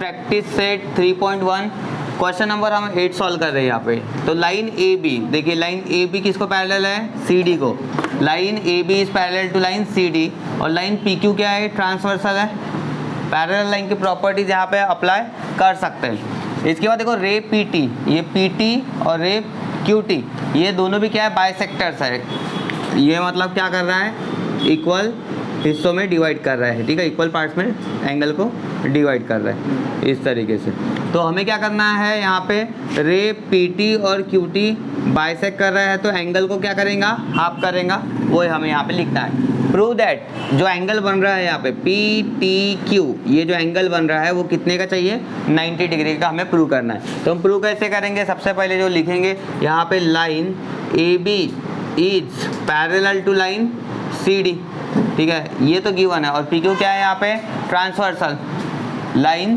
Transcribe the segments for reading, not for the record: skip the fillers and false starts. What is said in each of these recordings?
Practice set 3.1 question number हम 8 solve कर रहे हैं यहाँ पे। तो लाइन ए बी, देखिए लाइन ए बी किसको पैरेलल है, सी डी को। Line A B is parallel to line C D, और लाइन पी क्यू क्या है, ट्रांसवर्सल है। पैरेलल लाइन की प्रॉपर्टीज यहाँ पे अप्लाई कर सकते हैं। इसके बाद देखो रे पी टी, ये पी टी और रे क्यू टी, ये दोनों भी क्या है, बाइसेक्टर्स है। ये मतलब क्या कर रहा है, इक्वल हिस्सों में डिवाइड कर रहा है, ठीक है, इक्वल पार्ट्स में एंगल को डिवाइड कर रहा है इस तरीके से। तो हमें क्या करना है, यहाँ पे रे पी टी और क्यू टी बाइसेक्ट कर रहा है, तो एंगल को क्या करेगा, हाफ करेगा, वो हमें यहाँ पे लिखना है। प्रूव दैट, जो एंगल बन रहा है यहाँ पे पी टी क्यू, ये जो एंगल बन रहा है वो कितने का चाहिए, 90 डिग्री का हमें प्रूव करना है। तो हम प्रूव कैसे करेंगे, सबसे पहले जो लिखेंगे यहाँ पे line A B is parallel to line C D, ठीक है, ये तो गिवन है। और पी क्यू क्या है यहाँ पे, transversal line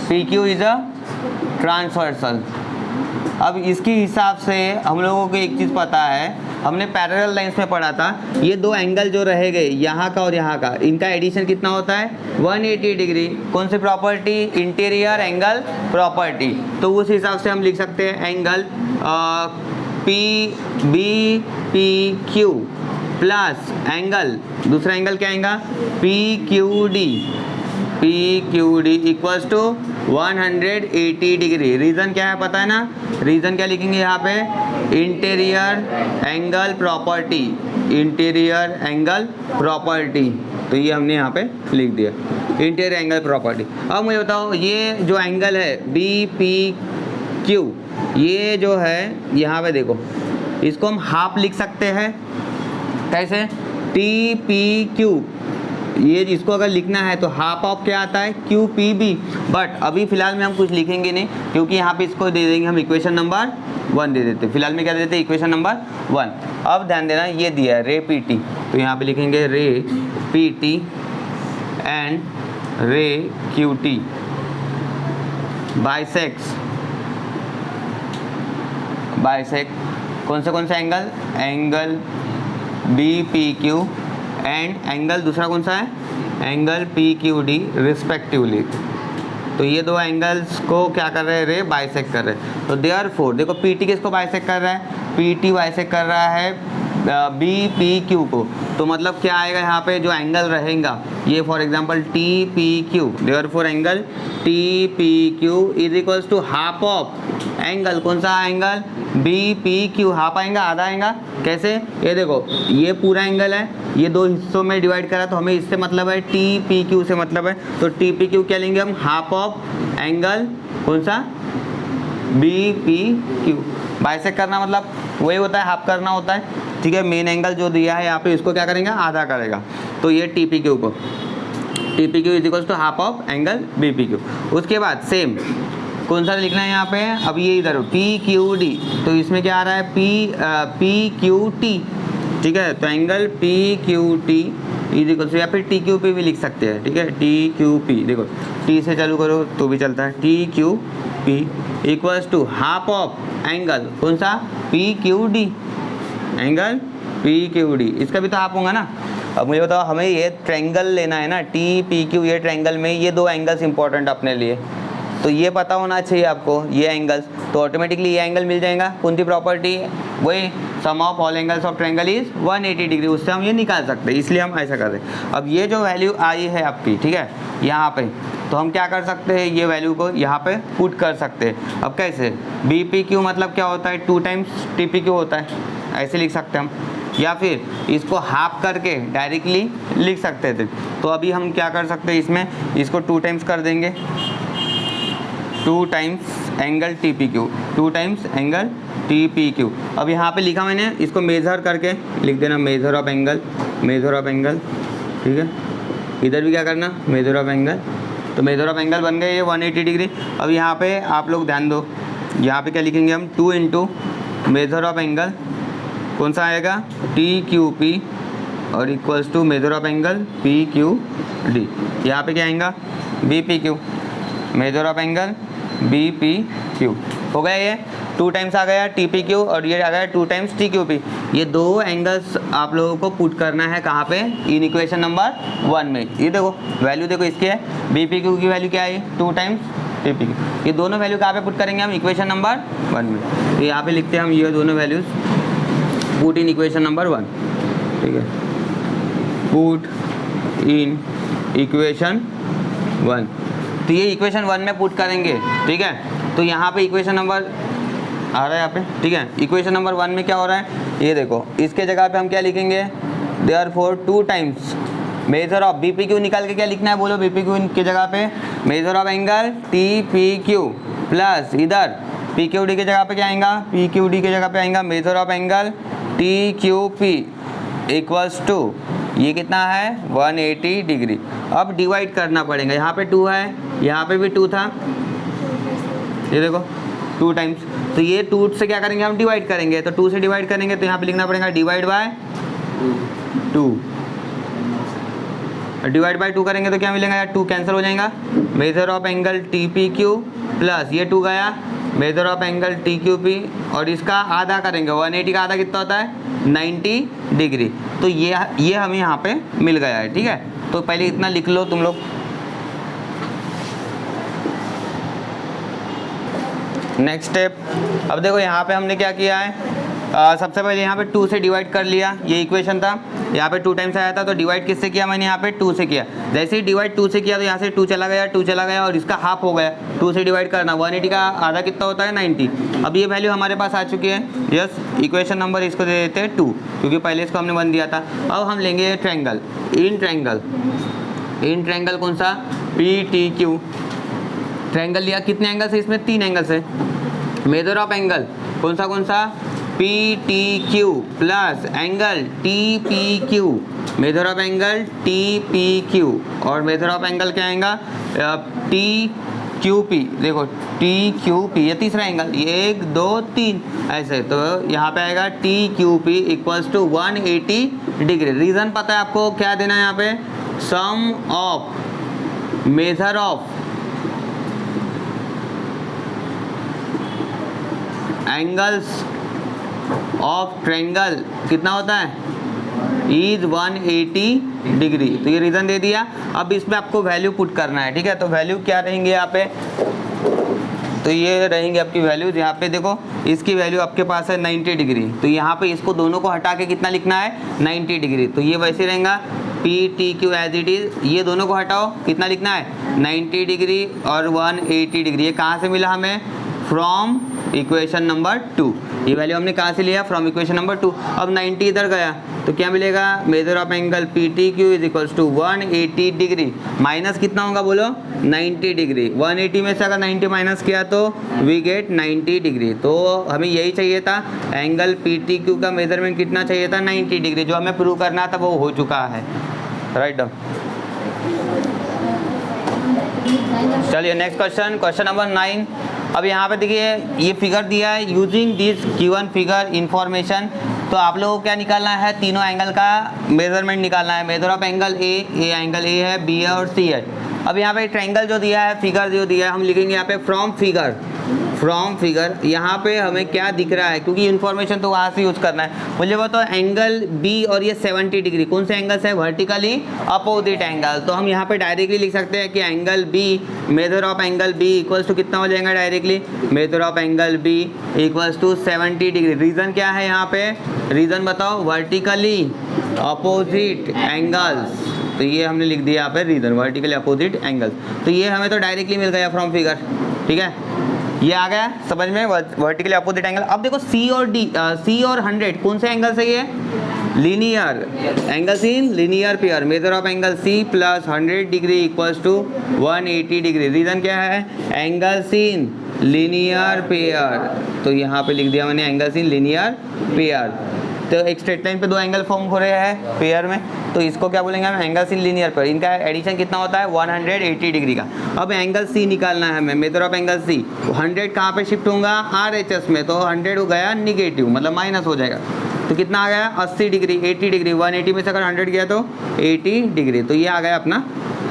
P Q is a transversal. अब इसके हिसाब से हम लोगों को एक चीज़ पता है, हमने पैरेलल लाइंस में पढ़ा था, ये दो एंगल जो रह गए यहाँ का और यहाँ का, इनका एडिशन कितना होता है, 180 डिग्री। कौन सी प्रॉपर्टी, इंटीरियर एंगल प्रॉपर्टी। तो उस हिसाब से हम लिख सकते हैं angle P B P Q plus angle, दूसरा एंगल क्या आएगा, P Q D equals to 180 degree. Reason क्या है पता है ना, रीज़न क्या लिखेंगे यहाँ पे, interior angle property, interior angle property. तो ये हमने यहाँ पे लिख दिया, इंटीरियर एंगल प्रॉपर्टी। अब मुझे बताओ, ये जो एंगल है बी पी क्यू, ये जो है यहाँ पे देखो, इसको हम हाफ लिख सकते हैं, कैसे, टी पी क्यू, ये इसको अगर लिखना है तो हाफ ऑफ क्या आता है, क्यू पी बी। बट अभी फिलहाल में हम कुछ लिखेंगे नहीं, क्योंकि यहाँ पे इसको दे देंगे हम इक्वेशन नंबर 1 दे देते हैं। फिलहाल में क्या दे देते हैं, इक्वेशन नंबर 1। अब ध्यान देना, ये दिया है रे पी टी, तो यहाँ पे लिखेंगे ray P T and ray Q T bisect कौन से angle, angle B P Q and angle दूसरा कौन सा है, angle P Q D respectively. तो ये दो एंगल्स को क्या कर रहे हैं, रे बाइसेक्ट कर रहे हैं। तो देयरफॉर देखो पी टी किसको बाइसेक्ट कर रहा है, पी टी बाइसेक्ट कर रहा है बी पी क्यू को। तो मतलब क्या आएगा यहाँ पे, जो एंगल रहेगा ये for example T P Q, therefore angle T P Q is equals to half of angle, कौन सा angle, B P Q, half आएगा, आधा आएगा। कैसे, ये देखो ये पूरा एंगल है, ये दो हिस्सों में डिवाइड करा, तो हमें इससे मतलब है टी पी क्यू से मतलब है। तो टी पी क्यू क्या लेंगे हम, हाफ ऑफ एंगल कौन सा, बी पी क्यू। बाइसेक्ट करना मतलब वही होता है, हाफ करना होता है, ठीक है। मेन एंगल जो दिया है यहाँ पे, इसको क्या करेंगे, आधा करेगा। तो ये टी पी क्यू को, T P Q is equals to half of angle B P Q. उसके बाद सेम कौन सा लिखना है यहाँ पे, अब ये इधर पी क्यू डी, तो इसमें क्या आ रहा है, पी क्यू टी, ठीक है। तो angle P Q T is equals to, या फिर टी क्यू पी भी लिख सकते हैं, ठीक है, टी क्यू पी, देखो टी से चालू करो तो भी चलता है, T Q P equals to half of angle कौन सा, P Q D, angle P Q D, इसका भी तो हाफ होगा ना। अब मुझे बताओ, हमें ये ट्रायंगल लेना है ना, टी पी क्यू, ये ट्रायंगल में ये दो एंगल्स इंपॉर्टेंट अपने लिए, तो ये पता होना चाहिए आपको, ये एंगल्स, तो ऑटोमेटिकली ये एंगल मिल जाएगा। कौन सी प्रॉपर्टी, वही sum of all angles of triangle is 180 degree, उससे हम ये निकाल सकते हैं, इसलिए हम ऐसा कर रहे हैं। अब ये जो वैल्यू आई है आपकी, ठीक है, यहाँ पे, तो हम क्या कर सकते हैं, ये वैल्यू को यहाँ पे पुट कर सकते हैं। अब कैसे, बी पी क्यू मतलब क्या होता है, 2 टाइम्स टी पी क्यू होता है, ऐसे लिख सकते हैं हम, या फिर इसको हाफ करके डायरेक्टली लिख सकते थे। तो अभी हम क्या कर सकते हैं, इसमें इसको 2 टाइम्स कर देंगे, 2 times angle T P Q, 2 times angle T P Q. अब यहाँ पे लिखा मैंने, इसको मेज़र करके लिख देना, मेज़र ऑफ एंगल, ठीक है। इधर भी क्या करना, मेज़र ऑफ एंगल, तो मेज़र ऑफ एंगल बन गए ये 180 डिग्री। अब यहाँ पे आप लोग ध्यान दो, यहाँ पे क्या लिखेंगे हम, 2 इंटू मेज़र ऑफ एंगल कौन सा आएगा, टी क्यू पी, और equals to measure of angle P Q D. यहाँ पे क्या आएगा, B P Q, measure of angle B P Q, हो गया ये। 2 टाइम्स आ गया TPQ और ये आ गया 2 टाइम्स TQP। ये दो एंगल्स आप लोगों को पुट करना है कहाँ पे, इन इक्वेशन नंबर 1 में। ये देखो वैल्यू देखो इसकी है, BPQ की वैल्यू क्या है 2 टाइम्स TPQ। ये दोनों वैल्यू कहाँ पे पुट करेंगे हम, इक्वेशन नंबर 1 में। तो यहाँ पे लिखते हैं हम ये दोनों values put in equation number 1, ठीक है, पुट इन इक्वेशन 1। तो ये इक्वेशन 1 में पुट करेंगे, ठीक है। तो यहाँ पे इक्वेशन नंबर आ रहा है यहाँ पे, ठीक है। इक्वेशन नंबर 1 में क्या हो रहा है, ये देखो इसके जगह पे हम क्या लिखेंगे, therefore 2 times measure of BPQ निकाल के क्या लिखना है बोलो, BPQ की जगह पे major of angle TPQ plus इधर PQD की जगह पे क्या आएगा, PQD की जगह पे आएगा measure of angle TQP equals to ये कितना है 180 डिग्री। अब डिवाइड करना पड़ेगा, यहाँ पे 2 है, यहाँ पे भी 2 था, ये देखो 2 टाइम्स। तो ये 2 से क्या करेंगे हम, डिवाइड करेंगे। तो 2 से डिवाइड करेंगे तो यहाँ पे लिखना पड़ेगा डिवाइड बाय 2। डिवाइड बाय 2 करेंगे तो क्या मिलेगा यार, 2 कैंसिल हो जाएगा। Major of angle TPQ plus ये 2 गया मेजर ऑफ एंगल TQP और इसका आधा करेंगे, 180 का आधा कितना होता है 90 डिग्री। तो ये हमें यहाँ पे मिल गया है, ठीक है। तो पहले इतना लिख लो तुम लोग। नेक्स्ट स्टेप, अब देखो यहाँ पे हमने क्या किया है, सबसे पहले यहाँ पे 2 से डिवाइड कर लिया, ये इक्वेशन था, यहाँ पे 2 टाइम्स आया था तो डिवाइड किससे किया मैंने, यहाँ पे 2 से किया। जैसे ही डिवाइड 2 से किया तो यहाँ से 2 चला गया और इसका हाफ हो गया। 2 से डिवाइड करना, 180 का आधा कितना होता है 90। अब ये वैल्यू हमारे पास आ चुकी है, यस। इक्वेशन नंबर इसको दे देते हैं 2, क्योंकि पहले इसको हमने 1 दिया था। अब हम लेंगे ट्रायंगल, इन ट्रायंगल कौन सा, PTQ ट्रायंगल लिया। कितने एंगल्स है इसमें, 3 एंगल्स है। मेजर ऑफ एंगल कौन सा PTQ plus angle TPQ, major of angle TPQ और मेजर ऑफ एंगल क्या आएगा TQP। देखो TQP ये तीसरा एंगल, 1 2 3 ऐसे, तो यहाँ पे आएगा TQP equals to 180 degree. Reason पता है आपको, क्या देना है यहाँ पे, sum of measure of angles of triangle कितना होता है, इज 180 डिग्री। तो ये रीज़न दे दिया। अब इसमें आपको वैल्यू पुट करना है, ठीक है। तो वैल्यू क्या रहेंगे यहाँ पे, तो ये रहेंगे आपकी वैल्यूज। यहाँ पे देखो इसकी वैल्यू आपके पास है 90 डिग्री, तो यहाँ पे इसको दोनों को हटा के कितना लिखना है 90 डिग्री। तो ये वैसे रहेगा PTQ एज इट इज़, ये दोनों को हटाओ, कितना लिखना है 90 डिग्री और 180 डिग्री। ये कहाँ से मिला हमें, फ्रॉम इक्वेशन नंबर 2। ये वैल्यू हमने कहाँ से लिया, फ्रॉम इक्वेशन नंबर 2। अब 90 इधर गया तो क्या मिलेगा, measure of angle PTQ is equals to 180 degree minus कितना होगा बोलो 90 डिग्री। 180 में से अगर 90 माइनस किया तो वी गेट 90 डिग्री। तो हमें यही चाहिए था, एंगल PTQ का मेजरमेंट कितना चाहिए था 90 डिग्री। जो हमें प्रूव करना था वो हो चुका है, राइट डाउन। चलिए नेक्स्ट क्वेश्चन नंबर 9। अब यहाँ पे देखिए ये फिगर दिया है, using this given figure information. तो आप लोगों को क्या निकालना है, तीनों एंगल का मेजरमेंट निकालना है। Major of angle A angle A है, बी है और सी है। अब यहाँ पे ट्रायंगल जो दिया है, फिगर जो दिया है, हम लिखेंगे यहाँ पे फ्रॉम फिगर। यहाँ पे हमें क्या दिख रहा है, क्योंकि इन्फॉर्मेशन तो वहाँ से यूज़ करना है। मुझे बताओ एंगल बी और ये 70 डिग्री कौन से एंगल्स है, वर्टिकली अपोजिट एंगल। तो हम यहाँ पे डायरेक्टली लिख सकते हैं कि angle B, measure of angle B equals to कितना हो जाएगा directly, measure of angle B equals to 70 degree. Reason क्या है यहाँ पे, रीज़न बताओ, वर्टिकली अपोजिट एंगल्स। तो ये हमने लिख दिया यहाँ पे रीज़न, वर्टिकली अपोजिट एंगल्स। तो ये हमें तो डायरेक्टली मिल गया फ्रॉम फिगर, ठीक है। ये आ गया समझ में, वर्टिकली अपोजिट एंगल। अब देखो सी और 100 कौन से एंगल से, ये linear angles in linear pair. Measure of angle C plus 100 degree equals to 180 degree. Reason क्या है, एंगल्स इन लीनियर पेयर। तो यहाँ पे लिख दिया मैंने एंगल्स इन लीनियर पेयर। तो एक स्ट्रेट लाइन पे दो एंगल फॉर्म हो रहे हैं पेयर में, तो इसको क्या बोलेंगे हम, एंगल्स इन लीनियर पेयर। इनका एडिशन कितना होता है 180 डिग्री का। अब एंगल सी निकालना है हमें, मेजर ऑफ एंगल सी। 100 कहाँ पे शिफ्ट होगा, RHS में, तो 100 हो गया निगेटिव, मतलब माइनस हो जाएगा। तो कितना आ गया 80 डिग्री, 80 डिग्री। 180 में से अगर 100 गया तो 80 डिग्री। तो ये आ गया अपना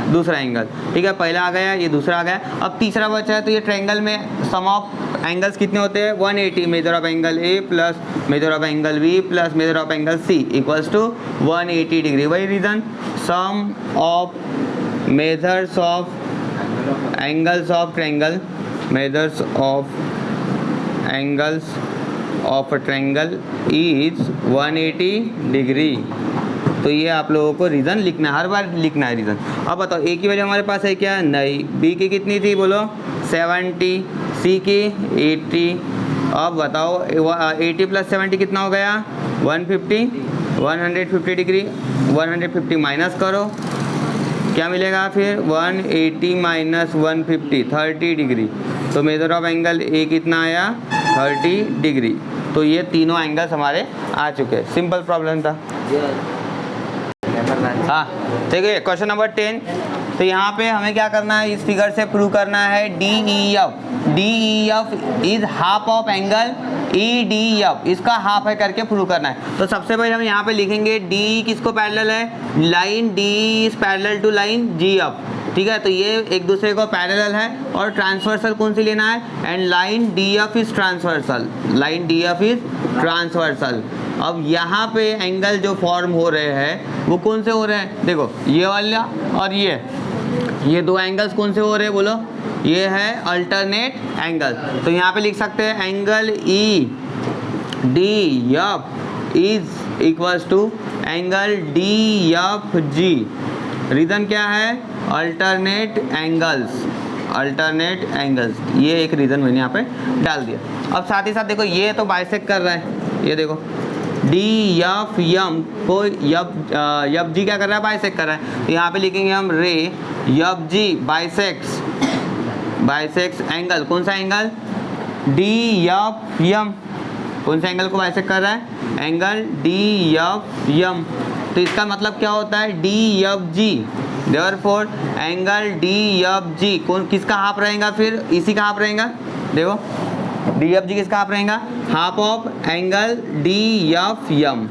दूसरा एंगल, ठीक है। पहला आ गया, ये दूसरा आ गया। अब तीसरा बचा है, तो ये ट्रायंगल में सम ऑफ एंगल्स कितने होते हैं 180, measure of angle A plus measure of angle B plus measure of angle C equals to 180 degree. वही reason, sum of measures of angles of triangle, measures of angles of triangle is 180 degree. तो ये आप लोगों को reason लिखना है, हर बार लिखना है रीज़न। अब बताओ ए की वैल्यू हमारे पास है क्या, नहीं। बी की कितनी थी बोलो 70, सी की 80। अब बताओ 80 प्लस 70 कितना हो गया 150, 150 डिग्री। 150 माइनस करो, क्या मिलेगा फिर 180 माइनस 150 30 डिग्री। तो मेजर ऑफ एंगल ए कितना आया 30 डिग्री। तो ये तीनों एंगल्स हमारे आ चुके हैं। सिंपल प्रॉब्लम था। हाँ ठीक है, क्वेश्चन नंबर 10। तो यहाँ पे हमें क्या करना है, इस फिगर से प्रूव करना है D E F is half of angle E D F, इसका हाफ है करके प्रूव करना है। तो सबसे पहले हम यहाँ पे लिखेंगे डी किसको पैरेलल है, line D is parallel to line G F, ठीक है। तो ये एक दूसरे को पैरेलल है और ट्रांसवर्सल कौन सी लेना है, and line D F is transversal, line D F is transversal. अब यहाँ पे एंगल जो फॉर्म हो रहे हैं वो कौन से हो रहे हैं, देखो ये वाला और ये दो एंगल्स कौन से हो रहे हैं बोलो, ये है अल्टरनेट एंगल। तो यहाँ पे लिख सकते हैं angle E D F is equals to angle D F G. Reason क्या है, अल्टरनेट एंगल्स, अल्टरनेट एंगल्स, ये एक रीज़न मैंने यहाँ पे डाल दिया। अब साथ ही साथ देखो ये तो बाइसेक्ट कर रहा है, ये देखो डी एफ एम को यफ जी क्या कर रहा है, बाइसेक्ट कर रहा है। तो यहाँ पे लिखेंगे हम रे यफ जी बाइसेक्ट्स एंगल, कौन सा एंगल, डी एफ एम, कौन सा एंगल को बाइसेक्ट कर रहा है, एंगल डी एफ एम। तो इसका मतलब क्या होता है, डी एफ जी, देयरफॉर एंगल डी एफ जी कौन किसका हाफ रहेगा, फिर इसी का हाफ रहेगा। देखो डी एफ जी किसका हाफ रहेगा, half of angle D F M.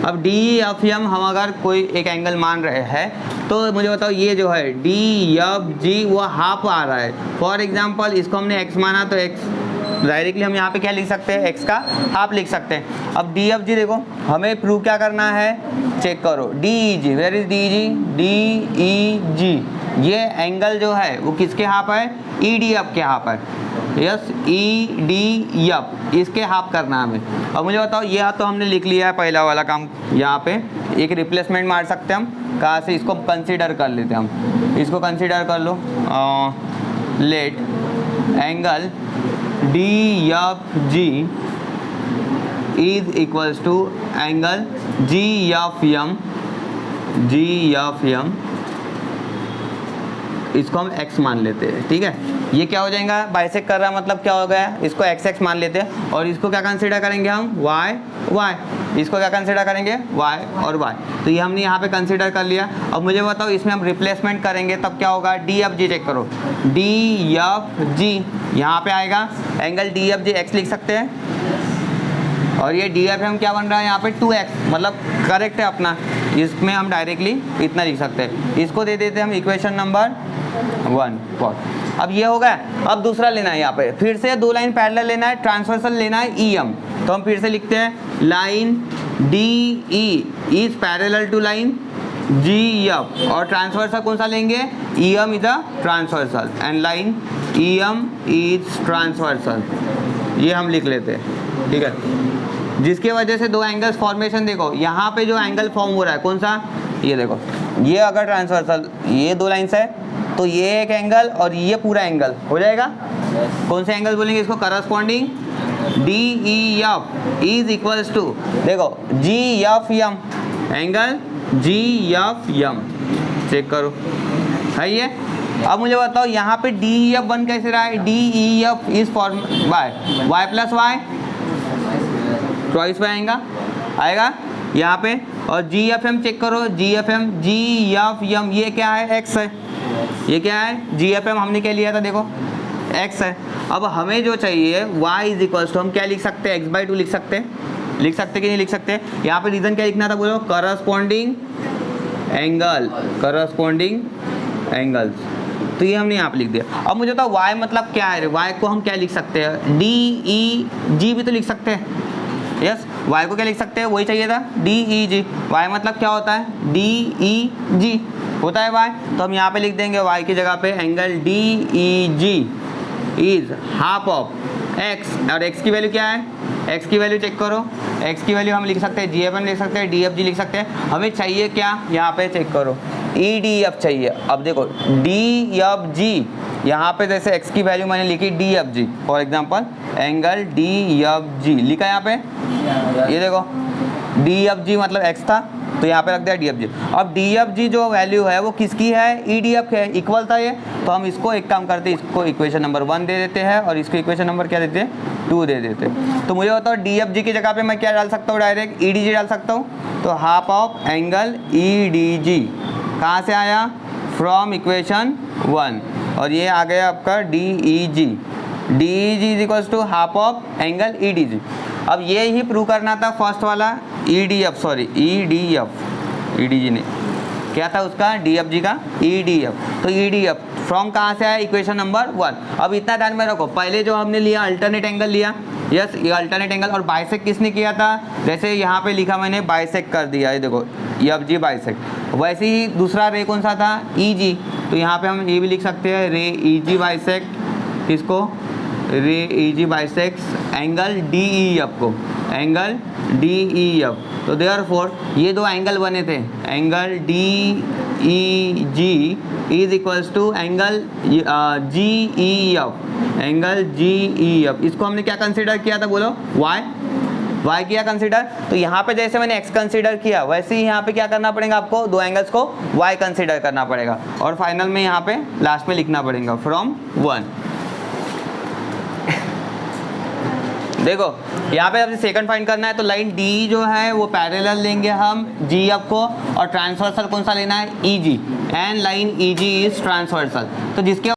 अब डी एफ एम हम अगर कोई एक एंगल मान रहे हैं तो मुझे बताओ ये जो है डी एफ जी वो हाफ आ रहा है। फॉर एग्जांपल इसको हमने x माना तो x डायरेक्टली हम यहाँ पे क्या लिख सकते हैं, x का हाफ लिख सकते हैं। अब डी एफ जी देखो हमें प्रूव क्या करना है, चेक करो D E G, where is D E G, D E G, ये एंगल जो है वो किसके हाफ है, ई डी एफ के हाफ है। यस, ई डी एफ इसके हाफ करना है हमें। अब मुझे बताओ ये तो हमने लिख लिया है पहला वाला काम, यहाँ पे एक रिप्लेसमेंट मार सकते हैं हम, कहाँ से, इसको कंसीडर कर लेते हैं हम, इसको कंसीडर कर लो। Let angle D F G is equals to angle G F M, इसको हम x मान लेते हैं, ठीक है। ये क्या हो जाएगा, बाइसेक्ट कर रहा है मतलब क्या हो गया, इसको x मान लेते हैं और इसको क्या कंसीडर करेंगे हम y, इसको क्या कंसीडर करेंगे y और y। तो ये हमने यहाँ पे कंसीडर कर लिया। अब मुझे बताओ इसमें हम रिप्लेसमेंट करेंगे तब क्या होगा, डी एफ जी चेक करो, डी एफ जी यहाँ पे आएगा, एंगल डी एफ जी x लिख सकते हैं और ये डी एफ एम क्या बन रहा है यहाँ पे 2x, मतलब करेक्ट है अपना, इसमें हम डायरेक्टली इतना लिख सकते हैं। इसको दे देते हैं हम इक्वेशन नंबर 1। अब ये हो गया। अब दूसरा लेना है, यहाँ पे फिर से दो लाइन पैरेलल लेना है, ट्रांसवर्सल लेना है ई एम। तो हम फिर से लिखते हैं line D E is parallel to line G F और ट्रांसवर्सल कौन सा लेंगे, E M is a transversal and line E M is transversal, ये हम लिख लेते हैं, ठीक है। जिसकी वजह से दो एंगल्स फॉर्मेशन, देखो यहाँ पे जो एंगल फॉर्म हो रहा है कौन सा, ये देखो, ये अगर ट्रांसवर्सल ये दो लाइन्स है तो ये एक एंगल और ये पूरा एंगल हो जाएगा। कौन से एंगल बोलेंगे इसको, corresponding D E F is equals to, देखो G F M, angle G F M, check करो है ये। अब मुझे बताओ यहाँ पे डी ई एफ बन कैसे रहा है, D E F is form y plus y, twice पे आएगा यहाँ पे। और जी एफ एम चेक करो, जी एफ एम ये क्या है, एक्स है, ये क्या है, जी एफ एम हमने क्या लिया था, देखो x है। अब हमें जो चाहिए y इज इक्वल्स टू, हम क्या लिख सकते हैं, x/2 लिख सकते कि नहीं लिख सकते। यहाँ पे रीज़न क्या लिखना था बोलो, करस्पॉन्डिंग एंगल्स, तो ये हमने यहाँ पे लिख दिया। अब मुझे बताओ y मतलब क्या है, y को हम क्या लिख सकते हैं, डी ई जी भी तो लिख सकते हैं। यस, y को क्या लिख सकते हैं, वही चाहिए था, डी ई जी। y मतलब क्या होता है, डी ई जी होता है y। तो हम यहाँ पे लिख देंगे y की जगह पे angle D E G is half of x, और x की वैल्यू क्या है, x की वैल्यू चेक करो, x की वैल्यू हम लिख सकते हैं GF1 लिख सकते हैं, DFG लिख सकते हैं। हमें चाहिए क्या, यहाँ पे चेक करो EDF चाहिए। अब देखो DFG, यहाँ पे जैसे x की वैल्यू मैंने लिखी DFG, for example angle DFG लिखा यहाँ पे, ये देखो DFG मतलब x था तो यहाँ पे रख दिया DFG। अब DFG जो वैल्यू है वो किसकी है, EDF है, इक्वल था ये, तो हम इसको एक काम करते हैं, इसको इक्वेशन नंबर 1 दे देते हैं और इसको इक्वेशन नंबर क्या देते हैं, 2 दे देते हैं। तो मुझे बताओ DFG की जगह पे मैं क्या डाल सकता हूँ, डायरेक्ट EDG डाल सकता हूँ। तो हाफ ऑफ एंगल EDG कहाँ से आया, फ्रॉम इक्वेशन 1, और ये आ गया आपका DEG। DEG is equals to half of angle EDG। अब ये ही प्रूव करना था फर्स्ट वाला EDF, सॉरी EDG नहीं, क्या था उसका, DFG का EDF। तो EDF फ्रॉम कहाँ से आया, इक्वेशन नंबर 1। अब इतना ध्यान में रखो, पहले जो हमने लिया अल्टरनेट एंगल लिया, यस ये अल्टरनेट एंगल, और बाइसेक किसने किया था, जैसे यहाँ पे लिखा मैंने बाइसेक कर दिया, ये देखो EFG बाइसेक। वैसे ही दूसरा रे कौन सा था, EG, तो यहाँ पे हम ये भी लिख सकते हैं रे EG बाइसेक, किसको, ray EG bisects angle DEF को, एंगल DEF। तो देयरफॉर ये दो एंगल बने थे, angle DEG is equals to angle GEF, angle GEF। इसको हमने क्या कंसीडर किया था, बोलो y किया कंसीडर। तो यहाँ पे जैसे मैंने x कंसीडर किया वैसे ही यहाँ पे क्या करना पड़ेगा आपको, दो एंगल्स को y कंसीडर करना पड़ेगा, और फाइनल में यहाँ पे लास्ट में लिखना पड़ेगा फ्रॉम 1। देखो यहाँ पे आपसे सेकंड फाइंड करना है, तो लाइन डी जो है वो पैरेलल लेंगे हम GF को, और ट्रांसवर्सल कौन सा लेना है, EG, and line EG is transversal. तो जिसके